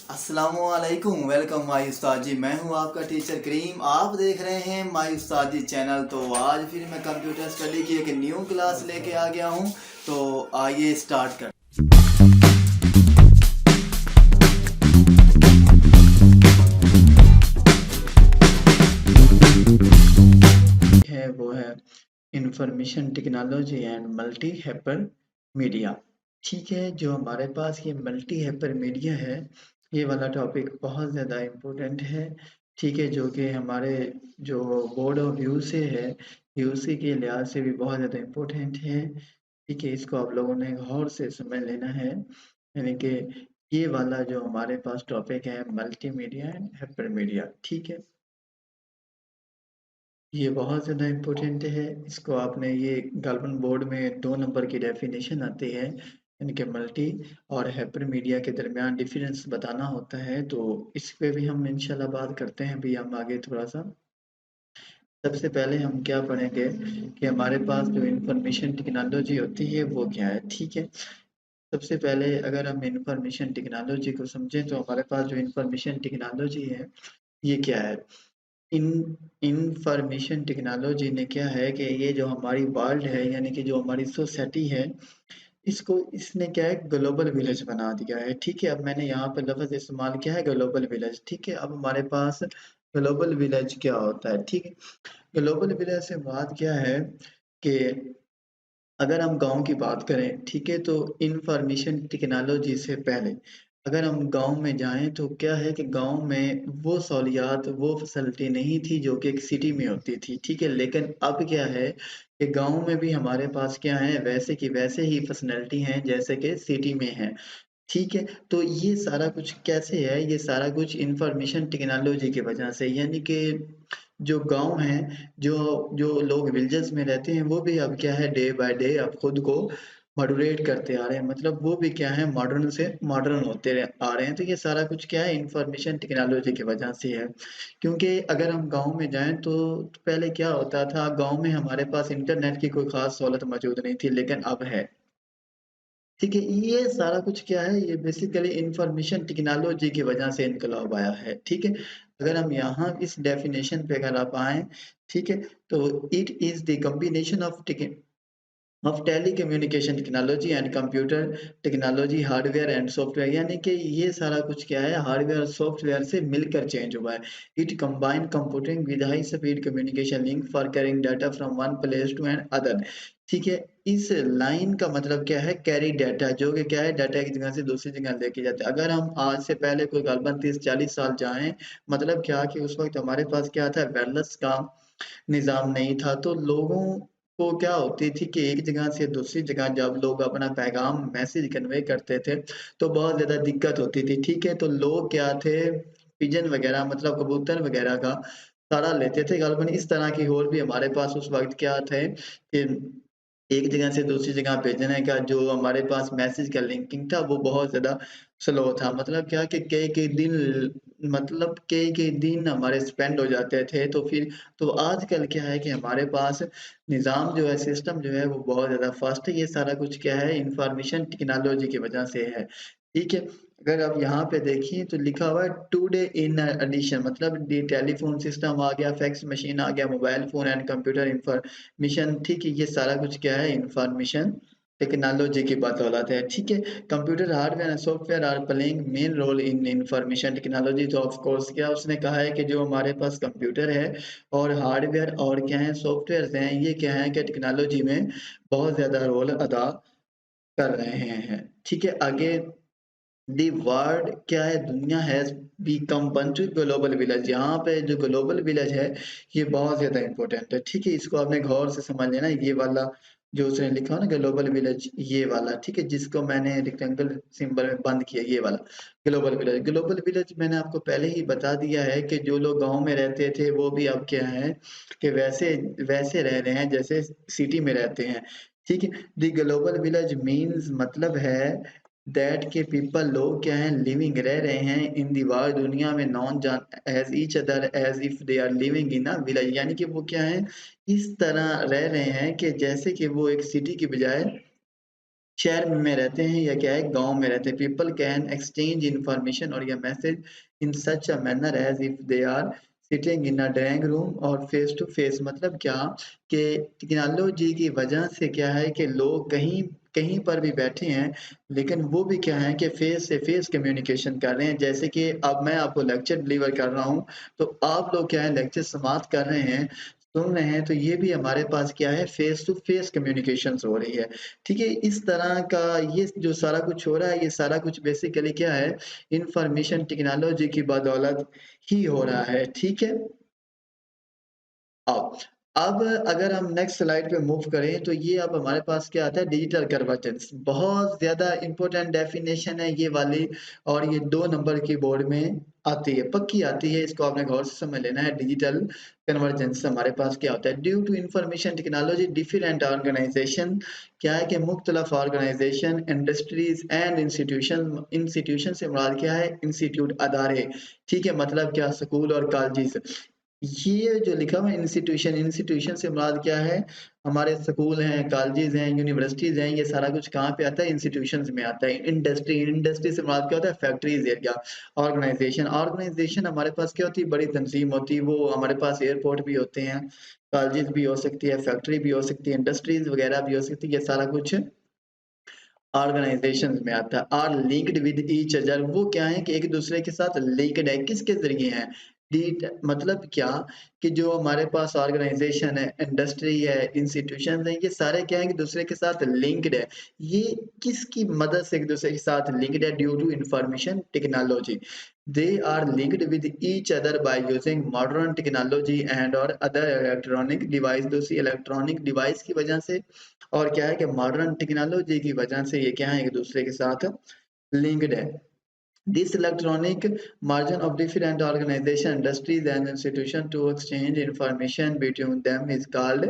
अस्सलामुअलैकुम, welcome my उस्ताद जी। मैं हूं आपका टीचर करीम। आप देख रहे हैं माई उस्ताद जी चैनल। तो आज फिर मैं कंप्यूटर स्टडी की एक न्यू क्लास लेके आ गया हूं। तो आइए स्टार्ट कर है वो है information technology and multi hyper media. ठीक है, जो हमारे पास ये मल्टी हाइपर मीडिया है, ये वाला टॉपिक बहुत ज़्यादा इम्पोर्टेंट है। ठीक है, जो कि हमारे जो बोर्ड ऑफ व्यू से है, यूसी के लिहाज से भी बहुत ज़्यादा इम्पोर्टेंट है। ठीक है, इसको आप लोगों ने गौर से समझ लेना है। यानी कि ये वाला जो हमारे पास टॉपिक है multi media and hyper media. ठीक है, ये बहुत ज़्यादा इम्पोर्टेंट है। इसको आपने ये गालवन बोर्ड में 2 नंबर की डेफिनेशन आती है, इनके मल्टी और हाइपर मीडिया के दरमियान डिफरेंस बताना होता है। तो इस पे भी हम इंशाल्लाह बात करते हैं। अभी हम आगे थोड़ा-सा सबसे पहले हम क्या पढ़ेंगे कि हमारे पास जो इंफॉर्मेशन टेक्नोलॉजी होती है वो क्या है। ठीक है, सबसे पहले अगर हम इंफॉर्मेशन टेक्नोलॉजी को समझें तो हमारे पास जो इंफॉर्मेशन टेक्नोलॉजी है ये क्या है। इन इंफॉर्मेशन टेक्नोलॉजी ने क्या है कि ये जो हमारी वर्ल्ड है, यानी कि जो हमारी सोसाइटी है, इसको इसने क्या है ग्लोबल विलेज बना दिया है। ठीक है, अब मैंने यहाँ पे लफ्ज़ इस्तेमाल किया है ग्लोबल विलेज। ठीक है, अब हमारे पास ग्लोबल विलेज क्या होता है। ठीक है, ग्लोबल विलेज से बात क्या है कि अगर हम गाँव की बात करें, ठीक है, तो इंफॉर्मेशन टेक्नोलॉजी से पहले अगर हम गाँव में जाएँ तो क्या है कि गाँव में वो सहूलियात, वो फैसिलिटी नहीं थी जो कि एक सिटी में होती थी, ठीक है? लेकिन अब क्या है कि गाँव में भी हमारे पास क्या है, वैसे की वैसे ही फैसिलिटी हैं जैसे कि सिटी में हैं। ठीक है, तो ये सारा कुछ कैसे है? ये सारा कुछ इन्फॉर्मेशन टेक्नोलॉजी की वजह से, यानी कि जो गाँव हैं, जो जो लोग विलेजेस में रहते हैं, वो भी अब क्या है डे बाय डे अब खुद को मॉड्यूलेट करते आ रहे हैं। मतलब वो भी क्या है मॉडर्न से मॉडर्न होते आ रहे हैं। तो ये सारा कुछ क्या है इन्फॉर्मेशन टेक्नोलॉजी की वजह से है। क्योंकि अगर हम गाँव में जाएँ तो पहले क्या होता था, गाँव में हमारे पास इंटरनेट की कोई ख़ास सहूलत मौजूद नहीं थी, लेकिन अब है। ठीक है, ये सारा कुछ क्या है, ये बेसिकली इन्फॉर्मेशन टेक्नोलॉजी की वजह से इनकलाब आया है, ठीक है? अगर हम यहाँ इस डेफिनेशन पे अगर आप आएँ, ठीक है? तो it is the combination of telecommunication technology and computer technology, hardware and software, यानी कि ये सारा कुछ क्या है हार्डवेयर और सॉफ्टवेयर से मिलकर चेंज हुआ है। It combine computing with high speed communication link for carrying data from one place to and other. ठीक है, इस लाइन का मतलब क्या है कैरी डाटा, जो कि क्या है डाटा एक जगह से दूसरी जगह लेके जाते हैं। अगर हम आज से पहले कोई गालबन 30-40 साल जाएं, मतलब क्या कि उस वक्त हमारे पास क्या था वायरलेस का निज़ाम नहीं था, तो लोगों को क्या होती थी कि एक जगह से दूसरी जगह जब लोग अपना पैगाम मैसेज कन्वे करते थे, तो बहुत ज़्यादा दिक्कत होती थी, ठीक है? तो लोग क्या थे पिजन वगैरह मतलब कबूतर वगैरह का सहारा लेते थे। गालबन इस तरह की और भी हमारे पास उस वक़्त क्या थे कि एक जगह से दूसरी जगह भेजने का जो हमारे पास मैसेज का लिंकिंग था, वो बहुत ज़्यादा स्लो था। मतलब क्या कि कई-कई दिन मतलब कई-कई दिन हमारे स्पेंड हो जाते थे। तो आजकल क्या है कि हमारे पास निज़ाम जो है, सिस्टम जो है वो बहुत ज़्यादा फ़ास्ट है। ये सारा कुछ क्या है इन्फॉर्मेशन टेक्नोलॉजी की वज़ह से है। ठीक है? अगर आप यहाँ पे देखिए तो लिखा हुआ है टुडे इन एडिशन, मतलब ये टेलीफ़ोन सिस्टम आ गया, फैक्स मशीन आ गया, mobile phone and computer information, ठीक है? ये सारा कुछ क्या है इन्फॉर्मेशन टेक्नोलॉजी की बदौलत है, ठीक है? Computer hardware and software are playing main role in information technology. तो ऑफ कोर्स क्या उसने कहा है कि जो हमारे पास कंप्यूटर है और हार्डवेयर और क्या है सॉफ्टवेयर्स हैं, ये क्या है कि टेक्नोलॉजी में बहुत ज़्यादा रोल अदा कर रहे हैं। ठीक है, आगे दी वर्ल्ड क्या है दुनिया has become one two global village. यहाँ पे जो ग्लोबल विलेज है ये बहुत ज़्यादा इम्पोर्टेंट है, ठीक है? इसको आपने गौर से समझ लेना, ये वाला जो उसने लिखा हो ना ग्लोबल विलेज, ये वाला, ठीक है? जिसको मैंने रेक्टेंगल सिंबल में बंद किया, ये वाला ग्लोबल विलेज। ग्लोबल विलेज मैंने आपको पहले ही बता दिया है कि जो लोग गाँव में रहते थे वो भी अब क्या है कि वैसे वैसे रह रहे हैं जैसे सिटी में रहते हैं, ठीक है? द ग्लोबल विलेज मीन्स मतलब है दैट के पीपल लोग क्या हैं लिविंग रह रहे हैं इन दी वर्ल्ड दुनिया में नॉन जान as each other as if they are living in a village, यानी कि वो क्या है इस तरह रह रहे हैं कि जैसे कि वो एक सिटी की बजाय शहर में रहते हैं या क्या है गाँव में रहते हैं। पीपल कैन एक्सचेंज इन्फॉर्मेशन और या message in such a manner as if they are sitting in a drawing room और फेस टू फेस मतलब क्या कि टेक्नोलॉजी की वजह से क्या है कि लोग कहीं कहीं पर भी बैठे हैं, लेकिन वो भी क्या है कि फेस से फेस कम्युनिकेशन कर रहे हैं। जैसे कि अब मैं आपको लेक्चर डिलीवर कर रहा हूँ, तो आप लोग क्या है लेक्चर समाप्त कर रहे हैं, सुन रहे हैं, तो ये भी हमारे पास क्या है फेस टू फेस कम्युनिकेशंस हो रही है। ठीक है, इस तरह का ये जो सारा कुछ हो रहा है, ये सारा कुछ बेसिकली क्या है, इन्फॉर्मेशन टेक्नोलॉजी की बदौलत ही हो रहा है, ठीक है? अब अब अगर हम नेक्स्ट स्लाइड पे मूव करें तो ये अब हमारे पास क्या आता है डिजिटल कन्वर्जेंस बहुत ज़्यादा इम्पोर्टेंट डेफिनेशन है ये वाली और ये 2 नंबर की बोर्ड में आती है, पक्की आती है इसको आपने गौर से समझ लेना है डिजिटल कन्वर्जेंस हमारे पास क्या होता है due to information technology different organisation क्या है कि मुख्तलिफ organisation industries and institution institution से मुराद क्या है इंस्टीट्यूट अदारे ठीक है मतलब क्या स्कूल और कॉलेजेस ये जो लिखा हुआ है इंस्टीट्यूशन, इंस्टीट्यूशन से मुराद क्या है? हमारे स्कूल हैं, कॉलेजेस हैं, यूनिवर्सिटीज़ हैं, ये सारा कुछ कहाँ पे आता है? इंस्टीट्यूशंस में आता है। इंडस्ट्री, इंडस्ट्री से मुराद क्या होता है? Factories area. ऑर्गनाइज़ेशन, ऑर्गनाइज़ेशन हमारे पास क्या होती है? बड़ी तंज़ीम होती है, वो हमारे पास एयरपोर्ट भी होते हैं, कॉलेजेस भी हो सकती है, फैक्ट्री भी हो सकती है, इंडस्ट्रीज़ वगैरह भी हो सकती है, ये सारा कुछ ऑर्गेनाइजेशंस में आता है are linked with each other वो क्या है कि एक दूसरे के साथ लिंक्ड है किसके जरिए हैं डीट मतलब क्या कि जो हमारे पास ऑर्गेनाइजेशन है इंडस्ट्री है इंस्टीट्यूशन है ये सारे क्या है कि दूसरे के साथ लिंक्ड है ये किसकी मदद से एक दूसरे के साथ लिंक्ड है due to information technology they are linked with each other by using modern technology and और अदर इलेक्ट्रॉनिक डिवाइस दूसरी इलेक्ट्रॉनिक डिवाइस की वजह से और क्या है कि मॉडर्न टेक्नोलॉजी की वजह से ये क्या है एक दूसरे के साथ लिंक्ड है this electronic margin of different organization industries and institution to exchange information between them is called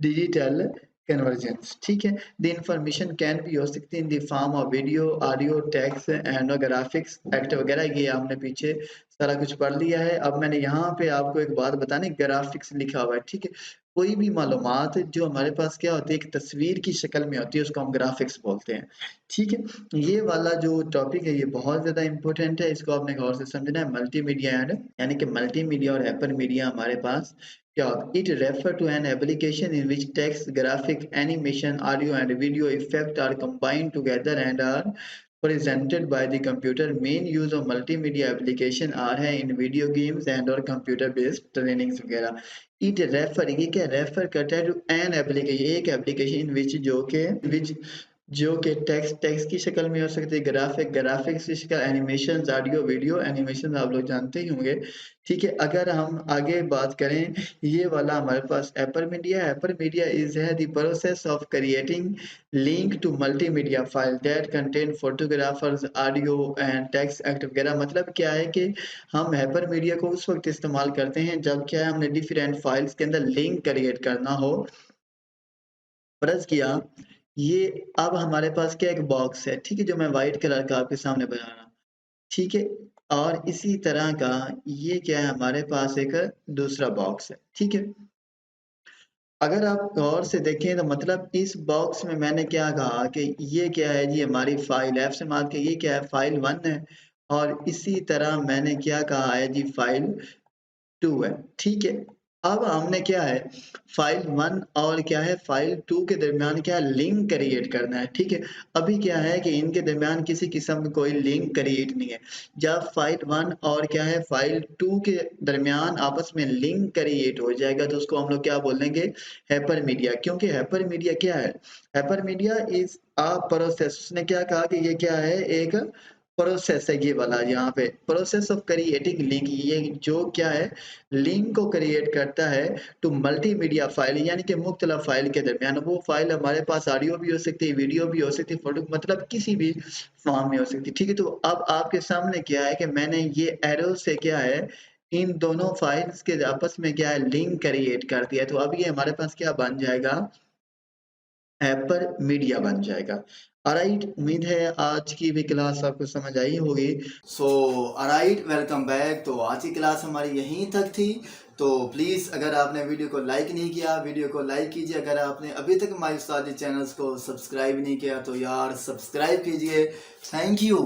digital convergence ठीक है the information can be हो सकती है in the form of video audio text and graphics act वगैरह ये हमने पीछे सारा कुछ पढ़ लिया है अब मैंने यहाँ पे आपको एक बात बतानी ग्राफिक्स लिखा हुआ है ठीक है कोई भी मालूमात जो हमारे पास क्या होती है एक तस्वीर की शक्ल में होती है उसको हम ग्राफिक्स बोलते हैं ठीक है ये वाला जो टॉपिक है ये बहुत ज़्यादा इम्पोर्टेंट है इसको आपने गौर से समझना है मल्टीमीडिया एंड यानी कि मल्टीमीडिया और हाइपर मीडिया हमारे पास क्या होता है it refer to an application in which text graphic animation audio and video effect are combined together and are presented by the computer main use of multimedia application are है in video games and और computer based trainings वगैरह it refer ये क्या refer करता है to an application एक application विच जो के विच जो कि टेक्स्ट टेक्स्ट की शक्ल में हो सकती है ग्राफिक्स की शक्ल एनिमेशन ऑडियो वीडियो एनिमेशन आप लोग जानते ही होंगे ठीक है अगर हम आगे बात करें ये वाला हमारे पास एपर मीडिया इज है the process of creating link to multimedia file that contain photographers audio and text एक्ट वगैरह मतलब क्या है कि हम हाइपर मीडिया को उस वक्त इस्तेमाल करते हैं जब क्या है हमने डिफरेंट फाइल्स के अंदर लिंक क्रिएट करना हो फर्ज किया ये अब हमारे पास क्या एक बॉक्स है ठीक है जो मैं व्हाइट कलर का आपके सामने बना रहा हूँ ठीक है और इसी तरह का ये क्या है हमारे पास एक दूसरा बॉक्स है ठीक है अगर आप गौर से देखें तो मतलब इस बॉक्स में मैंने क्या कहा कि ये क्या है जी हमारी फाइल एफ से मान के ये क्या है फाइल 1 है और इसी तरह मैंने क्या कहा है जी फाइल 2 है ठीक है अब हमने क्या है फाइल 1 और क्या है फाइल 2 के दरमियान क्या लिंक क्रिएट करना है ठीक है अभी क्या है कि इनके दरमियान किसी किस्म का कोई लिंक क्रिएट नहीं है जब फाइल 1 और क्या है फाइल 2 के दरमियान आपस में लिंक क्रिएट हो जाएगा तो उसको हम लोग क्या बोलेंगे हाइपर मीडिया क्योंकि हाइपर मीडिया क्या है hyper media is a process उसने क्या कहा कि ये क्या है एक प्रोसेस है ये वाला यहाँ पे प्रोसेस ऑफ क्रिएटिंग लिंक ये जो क्या है लिंक को क्रिएट करता है टू मल्टीमीडिया फाइल यानी कि मुख्तलिफ फाइल के दरमियान वो फाइल हमारे पास ऑडियो भी हो सकती है वीडियो भी हो सकती है फोटो मतलब किसी भी फॉर्म में हो सकती है ठीक है तो अब आपके सामने क्या है कि मैंने ये एरो से क्या है इन दोनों फाइल्स के आपस में क्या है लिंक क्रिएट कर दिया तो अब ये हमारे पास क्या बन जाएगा हैपर मीडिया बन जाएगा। ऑलराइट, उम्मीद है आज की भी क्लास आपको समझ आई होगी। So alright, welcome back. तो आज की क्लास हमारी यहीं तक थी। तो प्लीज़ अगर आपने वीडियो को लाइक नहीं किया, वीडियो को लाइक कीजिए। अगर आपने अभी तक माई उस्तादी चैनल्स को सब्सक्राइब नहीं किया तो यार सब्सक्राइब कीजिए। Thank you.